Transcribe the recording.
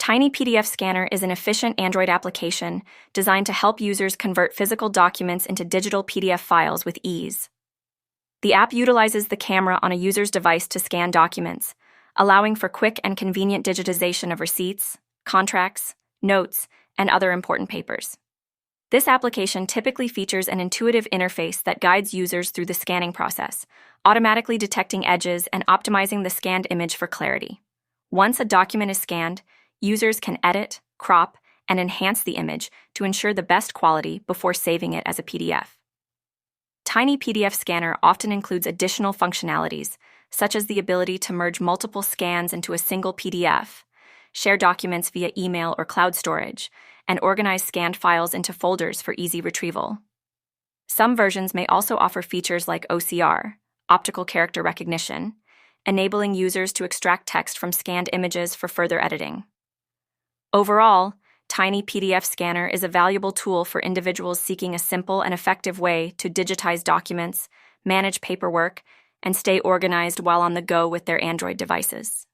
Tiny PDF Scanner is an efficient Android application designed to help users convert physical documents into digital PDF files with ease. The app utilizes the camera on a user's device to scan documents, allowing for quick and convenient digitization of receipts, contracts, notes, and other important papers. This application typically features an intuitive interface that guides users through the scanning process, automatically detecting edges and optimizing the scanned image for clarity. Once a document is scanned, users can edit, crop, and enhance the image to ensure the best quality before saving it as a PDF. Tiny PDF Scanner often includes additional functionalities, such as the ability to merge multiple scans into a single PDF, share documents via email or cloud storage, and organize scanned files into folders for easy retrieval. Some versions may also offer features like OCR, optical character recognition, enabling users to extract text from scanned images for further editing. Overall, Tiny PDF Scanner is a valuable tool for individuals seeking a simple and effective way to digitize documents, manage paperwork, and stay organized while on the go with their Android devices.